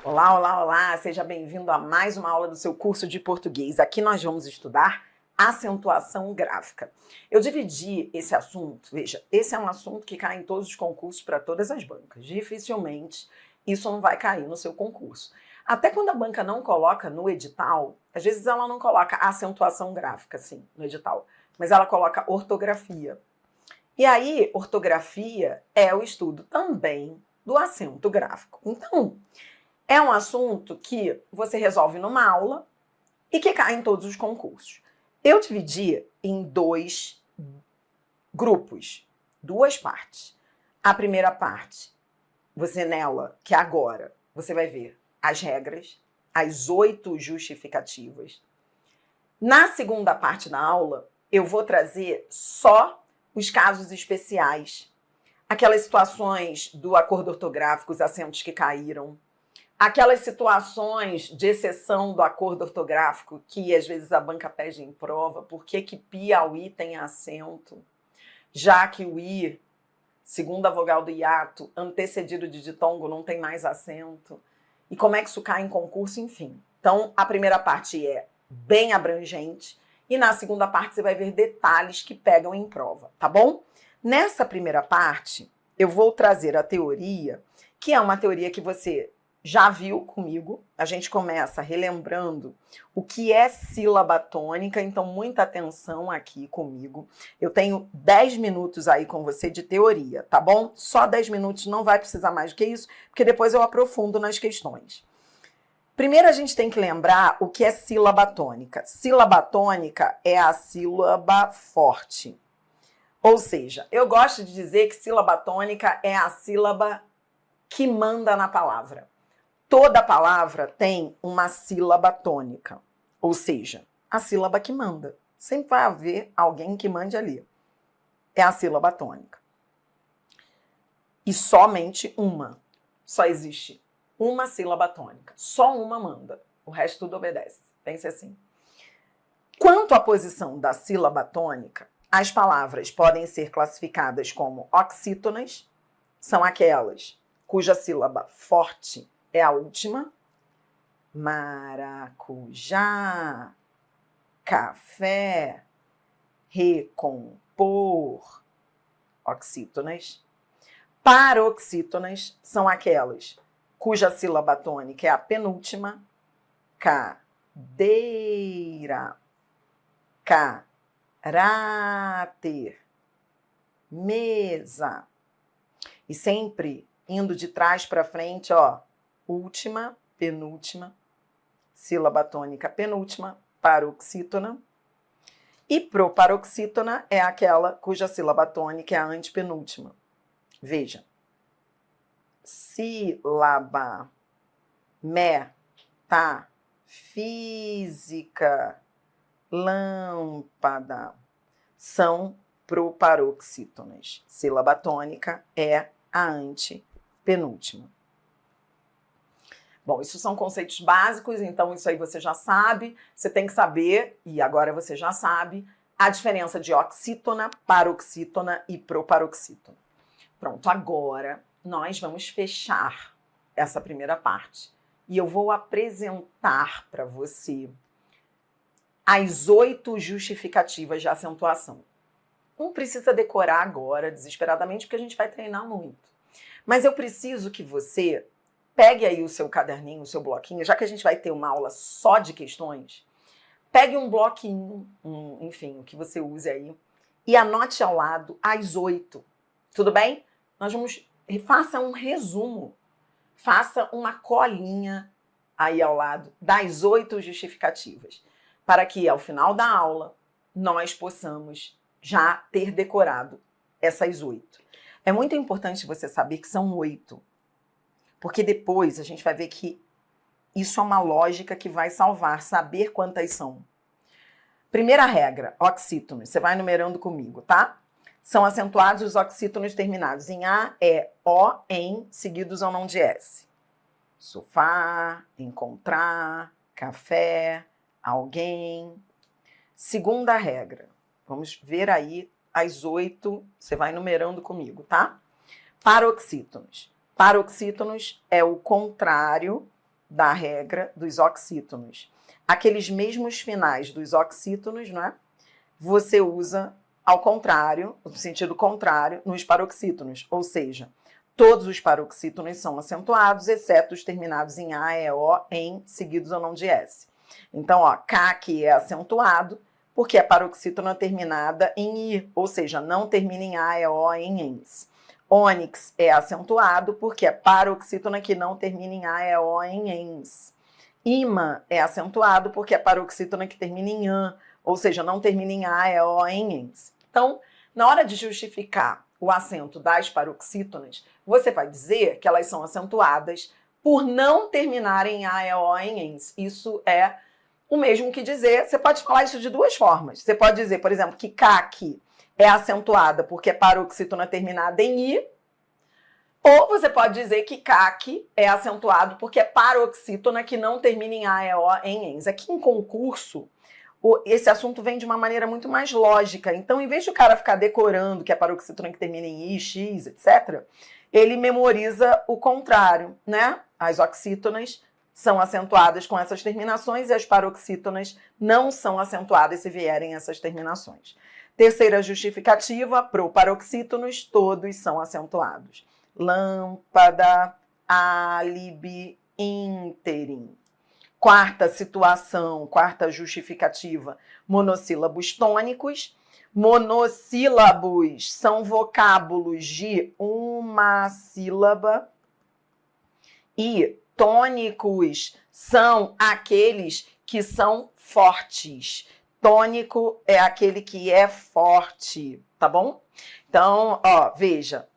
Olá, olá, olá! Seja bem-vindo a mais uma aula do seu curso de português. Aqui nós vamos estudar acentuação gráfica. Eu dividi esse assunto, veja, esse é um assunto que cai em todos os concursos para todas as bancas. Dificilmente isso não vai cair no seu concurso. Até quando a banca não coloca no edital, às vezes ela não coloca acentuação gráfica, sim, no edital, mas ela coloca ortografia. E aí, ortografia é o estudo também do acento gráfico. Então, é um assunto que você resolve numa aula e que cai em todos os concursos. Eu dividi em dois grupos, duas partes. A primeira parte, você nela, que agora, você vai ver as regras, as 8 justificativas. Na segunda parte da aula, eu vou trazer só os casos especiais, aquelas situações do acordo ortográfico, os acentos que caíram, aquelas situações de exceção do acordo ortográfico que às vezes a banca pede em prova, por que Piauí tem acento, já que o I, segunda vogal do hiato, antecedido de ditongo, não tem mais acento, e como é que isso cai em concurso, enfim. Então, a primeira parte é bem abrangente, e na segunda parte você vai ver detalhes que pegam em prova, tá bom? Nessa primeira parte, eu vou trazer a teoria, que é uma teoria que você já viu comigo. A gente começa relembrando o que é sílaba tônica, então muita atenção aqui comigo. Eu tenho 10 minutos aí com você de teoria, tá bom? Só 10 minutos, não vai precisar mais do que isso, porque depois eu aprofundo nas questões. Primeiro a gente tem que lembrar o que é sílaba tônica. Sílaba tônica é a sílaba forte. Ou seja, eu gosto de dizer que sílaba tônica é a sílaba que manda na palavra. Toda palavra tem uma sílaba tônica, ou seja, a sílaba que manda. Sempre vai haver alguém que mande ali. É a sílaba tônica. E somente uma. Só existe uma sílaba tônica. Só uma manda. O resto tudo obedece. Pense assim. Quanto à posição da sílaba tônica, as palavras podem ser classificadas como oxítonas, são aquelas cuja sílaba forte é a última. Maracujá, café, recompor, oxítonas. Paroxítonas são aquelas cuja sílaba tônica é a penúltima. Cadeira, caráter, mesa. E sempre indo de trás para frente, ó, última, penúltima, sílaba tônica penúltima, paroxítona. E proparoxítona é aquela cuja sílaba tônica é a antepenúltima. Veja. Sílaba, metafísica, lâmpada, são proparoxítonas. Sílaba tônica é a antepenúltima. Bom, isso são conceitos básicos, então isso aí você já sabe. Você tem que saber, e agora você já sabe, a diferença de oxítona, paroxítona e proparoxítona. Pronto, agora nós vamos fechar essa primeira parte. E eu vou apresentar para você as 8 justificativas de acentuação. Não precisa decorar agora, desesperadamente, porque a gente vai treinar muito. Mas eu preciso que você pegue aí o seu caderninho, o seu bloquinho, já que a gente vai ter uma aula só de questões, pegue um bloquinho, enfim, o que você use aí, e anote ao lado as 8. Tudo bem? Faça um resumo, faça uma colinha aí ao lado das 8 justificativas, para que ao final da aula nós possamos já ter decorado essas 8. É muito importante você saber que são 8, porque depois a gente vai ver que isso é uma lógica que vai salvar, saber quantas são. Primeira regra, oxítonos. Você vai numerando comigo, tá? São acentuados os oxítonos terminados em A, E, O, em, seguidos ou não de S. Sofá, encontrar, café, alguém. Segunda regra. Vamos ver aí as 8, você vai numerando comigo, tá? Paroxítonos. Paroxítonos é o contrário da regra dos oxítonos. Aqueles mesmos finais dos oxítonos, não é? Você usa ao contrário, no sentido contrário, nos paroxítonos, ou seja, todos os paroxítonos são acentuados, exceto os terminados em A, E, O, em, seguidos ou não de S. Então, ó, K aqui é acentuado, porque é paroxítona terminada em I, ou seja, não termina em A, E, O, em ENS. Ônix é acentuado, porque é paroxítona que não termina em A, E, O, em ENS. Ímã é acentuado, porque é paroxítona que termina em AN, ou seja, não termina em A, E, O, em ENS. Então, na hora de justificar o acento das paroxítonas, você vai dizer que elas são acentuadas por não terminarem em A, E, O, em ENS. Isso é o mesmo que dizer, você pode falar isso de duas formas. Você pode dizer, por exemplo, que CAC é acentuada porque é paroxítona terminada em I, ou você pode dizer que CAC é acentuado porque é paroxítona que não termina em A, E, O, em ENS. Aqui em concurso, esse assunto vem de uma maneira muito mais lógica. Então, em vez de o cara ficar decorando que é paroxítona que termina em I, X, etc., ele memoriza o contrário, né? As oxítonas são acentuadas com essas terminações e as paroxítonas não são acentuadas se vierem essas terminações. Terceira justificativa, proparoxítonos, todos são acentuados. Lâmpada, álibi, ínterim. Quarta situação, quarta justificativa, monossílabos tônicos. Monossílabos são vocábulos de uma sílaba e tônicos são aqueles que são fortes. Tônico é aquele que é forte, tá bom? Então, ó, veja.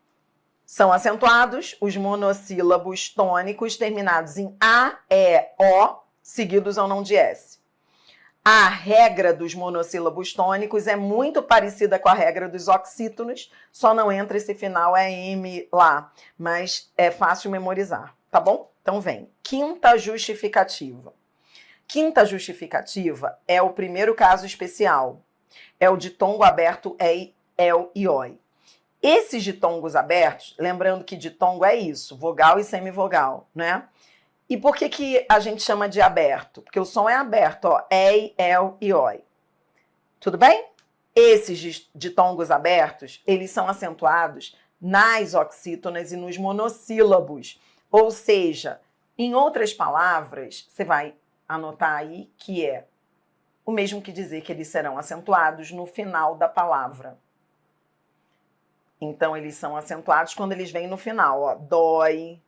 São acentuados os monossílabos tônicos terminados em A, E, O, seguidos ou não de S. A regra dos monossílabos tônicos é muito parecida com a regra dos oxítonos, só não entra esse final M lá, mas é fácil memorizar, tá bom? Então vem, quinta justificativa. Quinta justificativa é o primeiro caso especial, é o ditongo aberto E, El e Oi. Esses ditongos abertos, lembrando que ditongo é isso, vogal e semivogal, né? E por que a gente chama de aberto? Porque o som é aberto, ó, E, El e Oi. Tudo bem? Esses ditongos abertos, eles são acentuados nas oxítonas e nos monossílabos. Ou seja, em outras palavras, você vai anotar aí que é o mesmo que dizer que eles serão acentuados no final da palavra. Então, eles são acentuados quando eles vêm no final, ó, dói,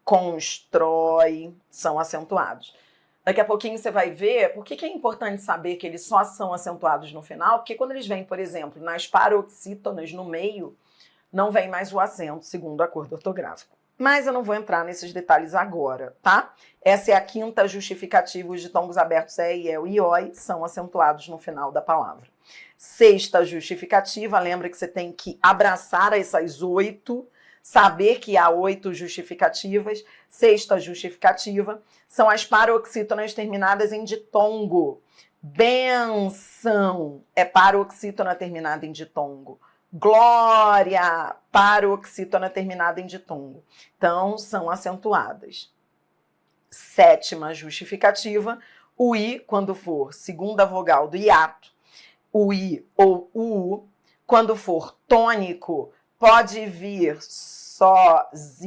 constrói, são acentuados. Daqui a pouquinho você vai ver por que é importante saber que eles só são acentuados no final, porque quando eles vêm, por exemplo, nas paroxítonas no meio, não vem mais o acento segundo o acordo ortográfico. Mas eu não vou entrar nesses detalhes agora, tá? Essa é a quinta justificativa, os ditongos abertos E, El e Oi são acentuados no final da palavra. Sexta justificativa, lembra que você tem que abraçar essas 8, saber que há 8 justificativas. Sexta justificativa são as paroxítonas terminadas em ditongo. Benção é paroxítona terminada em ditongo. Glória, paroxítona terminada em ditongo. Então, são acentuadas. Sétima justificativa, o I, quando for segunda vogal do hiato, o I ou o U, quando for tônico, pode vir sozinho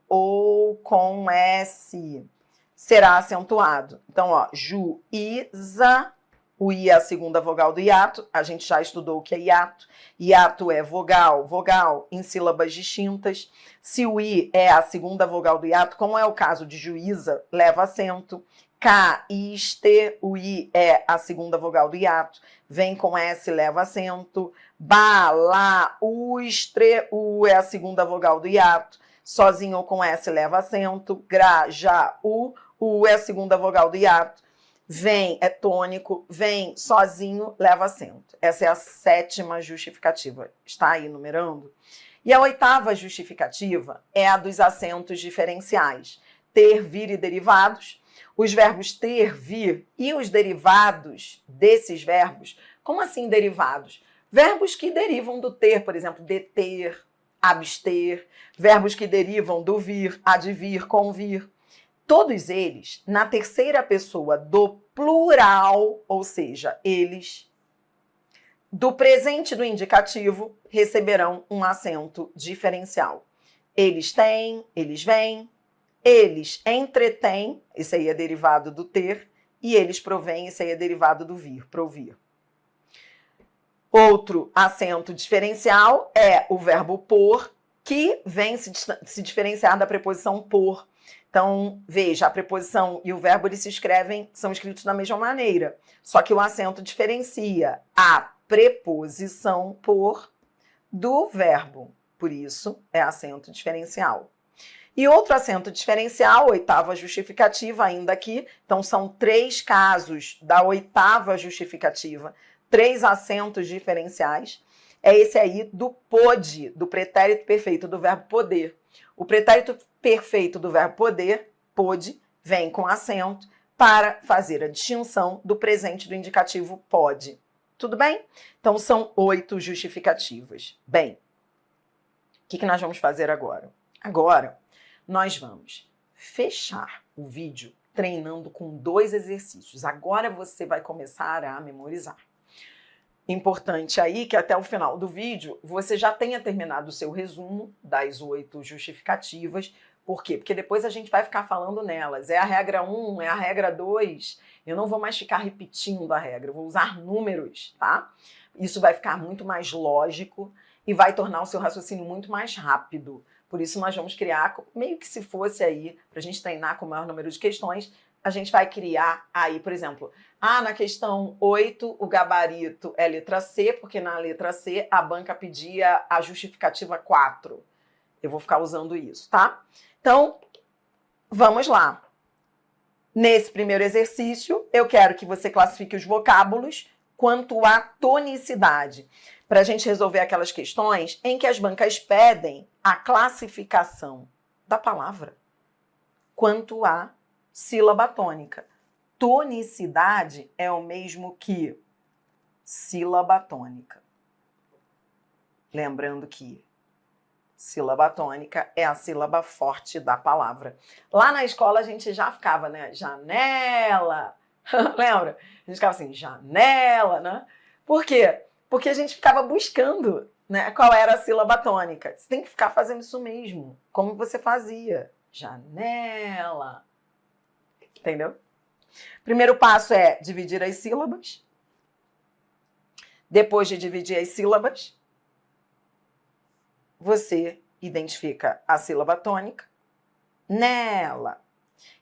ou com S. Será acentuado. Então, ó, juíza, o I é a segunda vogal do hiato, a gente já estudou o que é hiato. Hiato é vogal, vogal em sílabas distintas. Se o I é a segunda vogal do hiato, como é o caso de juíza, leva acento. Caíste, o I é a segunda vogal do hiato, vem com S, leva acento. Balaustre, U é a segunda vogal do hiato, sozinho ou com S, leva acento. Grajaú, U é a segunda vogal do hiato, vem, é tônico, vem sozinho, leva acento. Essa é a sétima justificativa, está aí numerando? E a oitava justificativa é a dos acentos diferenciais, ter, vir e derivados. Os verbos ter, vir e os derivados desses verbos. Como assim derivados? Verbos que derivam do ter, por exemplo, deter, abster. Verbos que derivam do vir, advir, convir. Todos eles, na terceira pessoa do plural, ou seja, eles, do presente do indicativo, receberão um acento diferencial. Eles têm, eles vêm, eles entretêm, esse aí é derivado do ter, e eles provêm, esse aí é derivado do vir, provir. Outro acento diferencial é o verbo por, que vem se diferenciar da preposição por. Então, veja, a preposição e o verbo eles são escritos da mesma maneira, só que o acento diferencia a preposição por do verbo, por isso é acento diferencial. E outro acento diferencial, oitava justificativa ainda aqui, então são 3 casos da oitava justificativa, 3 acentos diferenciais, é esse aí do pode, do pretérito perfeito do verbo poder. O pretérito perfeito do verbo poder, pode, vem com acento para fazer a distinção do presente do indicativo pode. Tudo bem? Então, são 8 justificativas. Bem, o que nós vamos fazer agora? Agora, nós vamos fechar o vídeo treinando com 2 exercícios. Agora você vai começar a memorizar. Importante aí que até o final do vídeo você já tenha terminado o seu resumo das 8 justificativas. Por quê? Porque depois a gente vai ficar falando nelas. É a regra 1, é a regra 2. Eu não vou mais ficar repetindo a regra, eu vou usar números, tá? Isso vai ficar muito mais lógico e vai tornar o seu raciocínio muito mais rápido. Por isso nós vamos criar, meio que se fosse aí, para a gente treinar com o maior número de questões, a gente vai criar aí, por exemplo, na questão 8, o gabarito é letra C, porque na letra C a banca pedia a justificativa 4. Eu vou ficar usando isso, tá? Então, vamos lá. Nesse primeiro exercício, eu quero que você classifique os vocábulos quanto à tonicidade, para a gente resolver aquelas questões em que as bancas pedem a classificação da palavra quanto à sílaba tônica. Tonicidade é o mesmo que sílaba tônica. Lembrando que sílaba tônica é a sílaba forte da palavra. Lá na escola a gente já ficava, né? Janela. Lembra? A gente ficava assim, janela, né? Por quê? Porque a gente ficava buscando, né, qual era a sílaba tônica. Você tem que ficar fazendo isso mesmo, como você fazia. Janela. Entendeu? Primeiro passo é dividir as sílabas. Depois de dividir as sílabas, você identifica a sílaba tônica nela.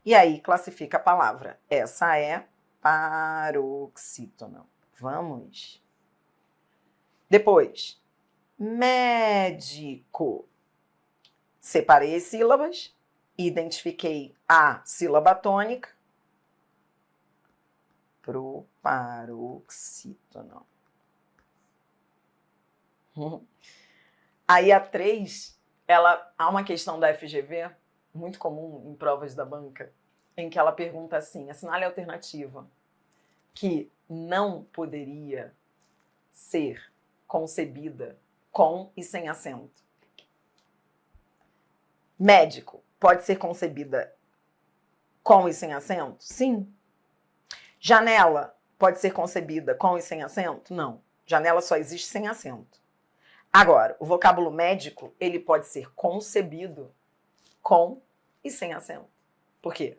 E aí classifica a palavra. Essa é paroxítono. Vamos. Depois, médico. Separei as sílabas, identifiquei a sílaba tônica pro paroxítono. Aí a 3, há uma questão da FGV, muito comum em provas da banca, em que ela pergunta assim, assinale a alternativa, que não poderia ser concebida com e sem acento. Médico pode ser concebida com e sem acento? Sim. Janela pode ser concebida com e sem acento? Não. Janela só existe sem acento. Agora, o vocábulo médico, ele pode ser concebido com e sem acento. Por quê?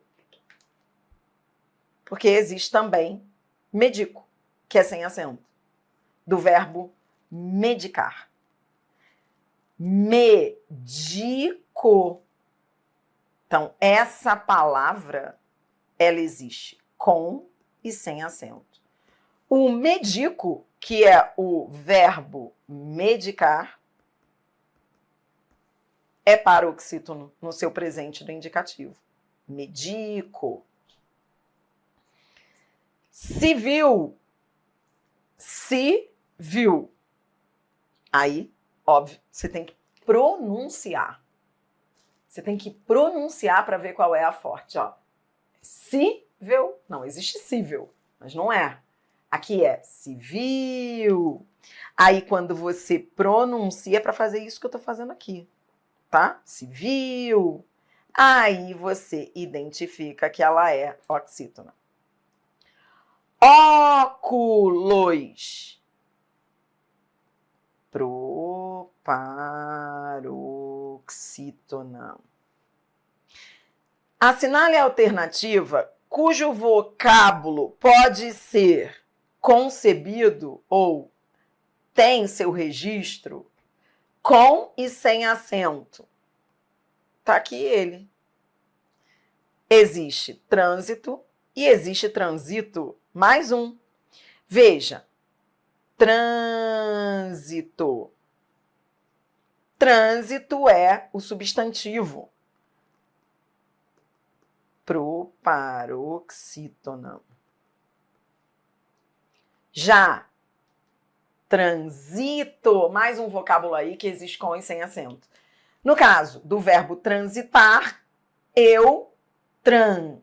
Porque existe também medico, que é sem acento, do verbo medicar. Medico. Então, essa palavra, ela existe com e sem acento. O medico, que é o verbo medicar, é paroxítono no seu presente do indicativo. Medico. Civil. Civil. Aí, óbvio, você tem que pronunciar. Você tem que pronunciar para ver qual é a forte. Ó. Civil. Não, existe civil, mas não é. Aqui é civil. Aí, quando você pronuncia, é para fazer isso que eu estou fazendo aqui. Tá? Civil. Aí você identifica que ela é oxítona. Óculos. Proparoxítona. Assinale a alternativa cujo vocábulo pode ser concebido ou tem seu registro com e sem acento. Tá aqui ele. Existe trânsito e existe transito. Mais um. Veja. Trânsito. Trânsito é o substantivo. Proparoxítona. Já transito, mais um vocábulo aí que existe com e sem acento. No caso do verbo transitar, eu transito.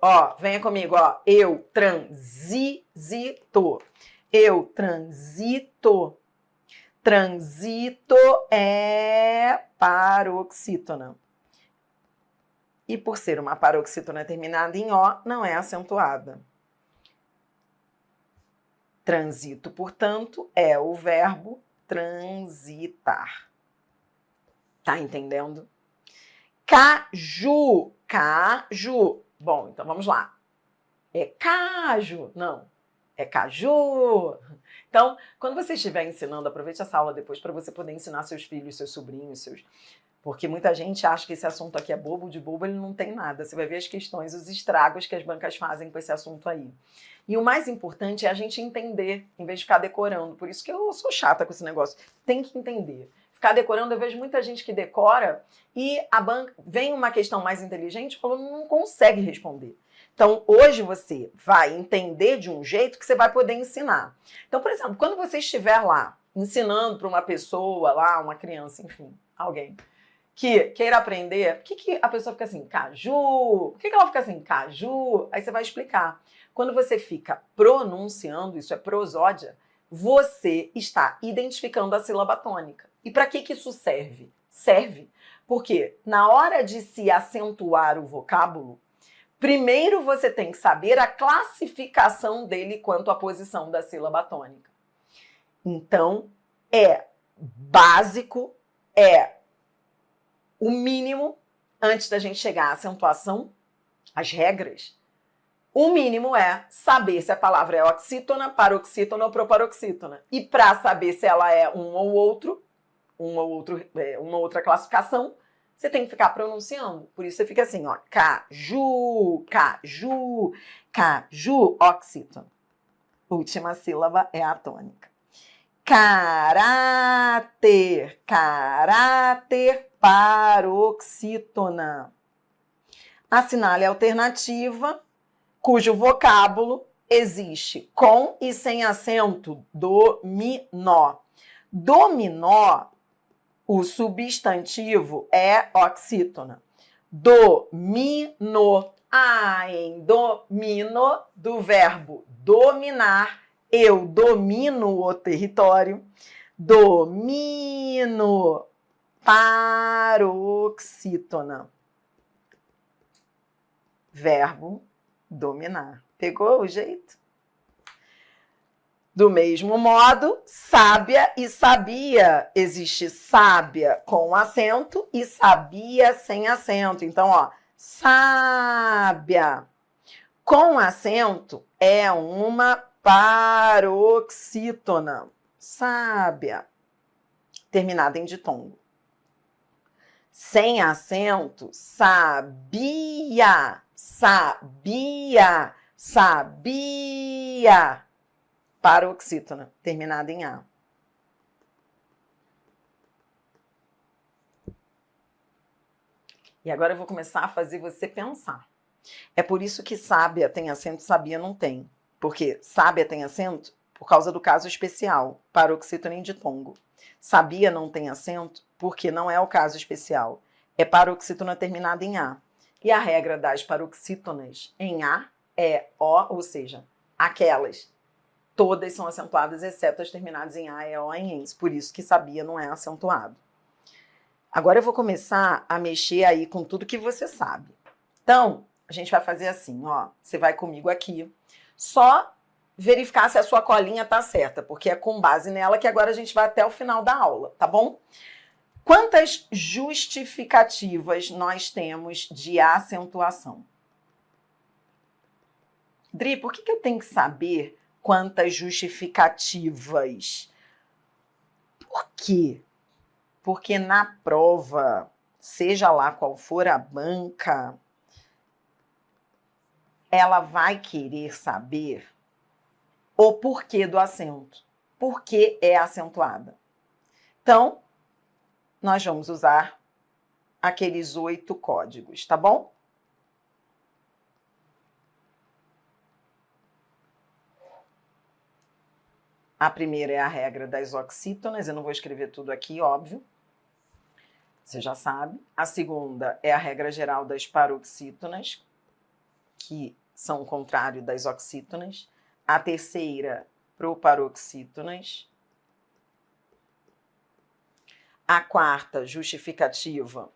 Ó, venha comigo, ó. Eu transito. Eu transito. Transito é paroxítona. E por ser uma paroxítona terminada em O, não é acentuada. Transito, portanto, é o verbo transitar. Tá entendendo? Caju. Caju. Bom, então vamos lá. É caju. Não. É caju. Então, quando você estiver ensinando, aproveite essa aula depois para você poder ensinar seus filhos, seus sobrinhos, Porque muita gente acha que esse assunto aqui é bobo, de bobo ele não tem nada. Você vai ver as questões, os estragos que as bancas fazem com esse assunto aí. E o mais importante é a gente entender, em vez de ficar decorando. Por isso que eu sou chata com esse negócio. Tem que entender. Ficar decorando, eu vejo muita gente que decora e a banca vem uma questão mais inteligente e não consegue responder. Então, hoje você vai entender de um jeito que você vai poder ensinar. Então, por exemplo, quando você estiver lá ensinando para uma pessoa, lá, uma criança, enfim, alguém que queira aprender, por que a pessoa fica assim, caju? Por que ela fica assim, caju? Aí você vai explicar. Quando você fica pronunciando, isso é prosódia, você está identificando a sílaba tônica. E para que isso serve? Serve porque na hora de se acentuar o vocábulo, primeiro você tem que saber a classificação dele quanto à posição da sílaba tônica. Então, é básico, é o mínimo, antes da gente chegar à acentuação, as regras, o mínimo é saber se a palavra é oxítona, paroxítona ou proparoxítona. E para saber se ela é uma outra classificação, você tem que ficar pronunciando. Por isso você fica assim, ó, caju, caju, caju, oxítona. Última sílaba é a tônica. Caráter, caráter, paroxítona. Assinale a alternativa cujo vocábulo existe com e sem acento, dominó. Dominó, o substantivo é oxítona. Domino. Em domino, do verbo dominar, eu domino o território. Domino. Paroxítona. Verbo dominar. Pegou o jeito? Do mesmo modo, sábia e sabia. Existe sábia com acento e sabia sem acento. Então, ó, sábia com acento é uma paroxítona. Sábia. Terminada em ditongo. Sem acento, sabia. Sabia, sabia. Paroxítona, terminada em A. E agora eu vou começar a fazer você pensar. É por isso que sábia tem acento e sabia não tem. Porque sábia tem acento por causa do caso especial, paroxítona em ditongo. Sabia não tem acento porque não é o caso especial. É paroxítona terminada em A. E a regra das paroxítonas em A é O, ou seja, aquelas. Todas são acentuadas, exceto as terminadas em A, E, O, em ENS. Por isso que sabia não é acentuado. Agora eu vou começar a mexer aí com tudo que você sabe. Então, a gente vai fazer assim, ó. Você vai comigo aqui. Só verificar se a sua colinha tá certa, porque é com base nela que agora a gente vai até o final da aula, tá bom? Quantas justificativas nós temos de acentuação? Dri, por que eu tenho que saber quantas justificativas? Por quê? Porque na prova, seja lá qual for a banca, ela vai querer saber o porquê do acento. Por que é acentuada? Então, nós vamos usar aqueles 8 códigos, tá bom? A primeira é a regra das oxítonas, eu não vou escrever tudo aqui, óbvio. Você já sabe. A segunda é a regra geral das paroxítonas, que são o contrário das oxítonas. A terceira, proparoxítonas. A quarta justificativa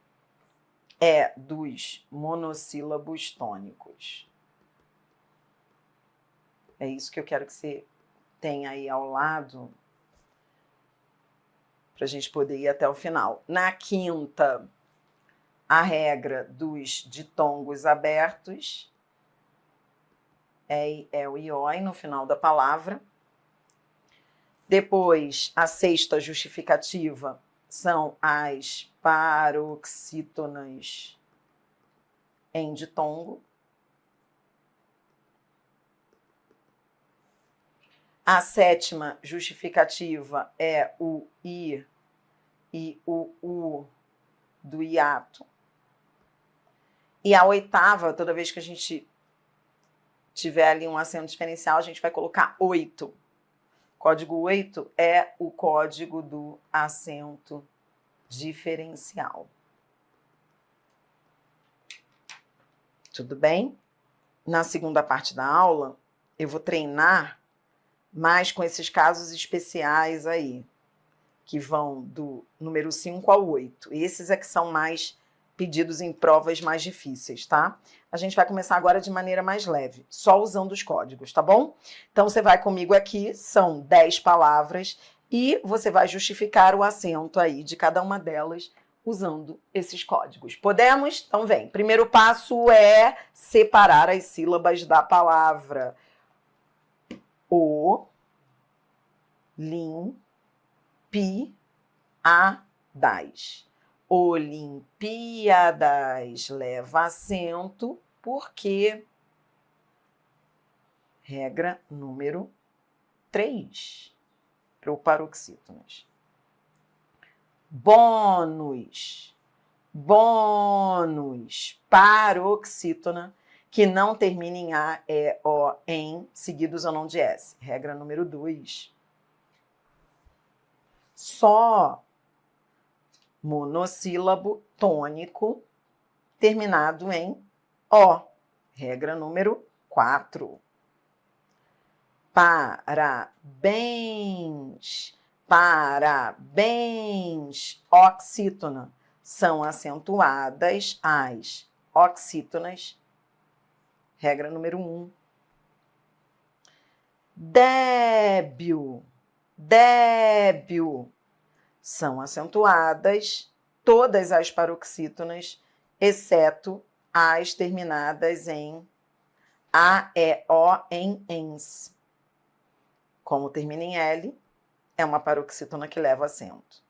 é dos monossílabos tônicos. É isso que eu quero que você tenha aí ao lado, para a gente poder ir até o final. Na quinta, a regra dos ditongos abertos, é o ioi no final da palavra. Depois, a sexta justificativa são as paroxítonas em ditongo. A sétima justificativa é o I e o U do hiato. E a oitava, toda vez que a gente tiver ali um acento diferencial, a gente vai colocar 8. Código 8 é o código do acento diferencial. Tudo bem? Na segunda parte da aula, eu vou treinar mais com esses casos especiais aí, que vão do número 5 ao 8. Esses é que são mais pedidos em provas mais difíceis, tá? A gente vai começar agora de maneira mais leve, só usando os códigos, tá bom? Então, você vai comigo aqui, são 10 palavras, e você vai justificar o acento aí de cada uma delas usando esses códigos. Podemos? Então, vem. Primeiro passo é separar as sílabas da palavra. Olimpíadas. Olimpíadas leva acento porque regra número 3, proparoxítonas. Bônus, paroxítona, que não termina em A, E, O, em, seguidos ou não de S. Regra número 2. Só monossílabo tônico terminado em O. Regra número 4. Parabéns, oxítona. São acentuadas as oxítonas. Regra número 1. Débil. São acentuadas todas as paroxítonas, exceto as terminadas em A, E, O, em ens. Como termina em L, é uma paroxítona que leva acento.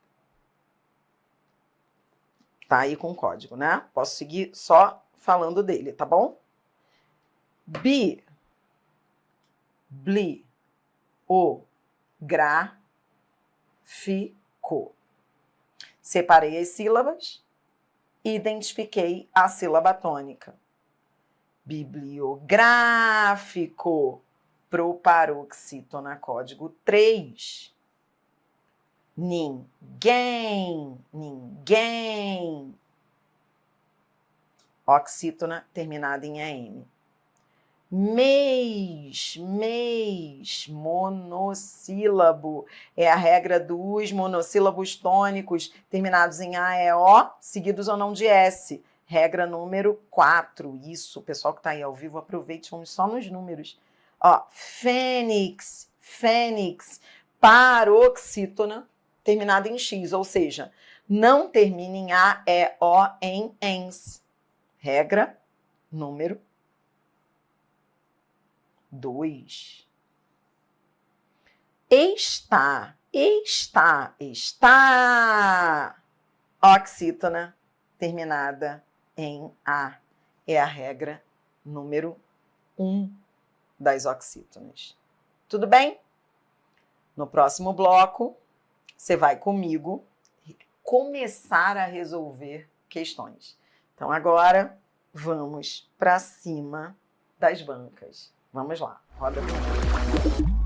Tá aí com o código, né? Posso seguir só falando dele, tá bom? Bi, bli, o, gra, ficou. Separei as sílabas e identifiquei a sílaba tônica. Bibliográfico, proparoxítona, código 3. Ninguém. Oxítona terminada em AM. Mês, monossílabo. É a regra dos monossílabos tônicos terminados em A, E, O, seguidos ou não de S. Regra número 4. Isso, pessoal que está aí ao vivo, aproveite, vamos só nos números. Ó, fênix, paroxítona, terminada em X, ou seja, não termina em A, E, O, em ENS. Regra número 2. Está oxítona terminada em A. É a regra número 1 das oxítonas. Tudo bem? No próximo bloco, você vai comigo começar a resolver questões. Então, agora, vamos para cima das bancas. Vamos lá, roda a vinheta.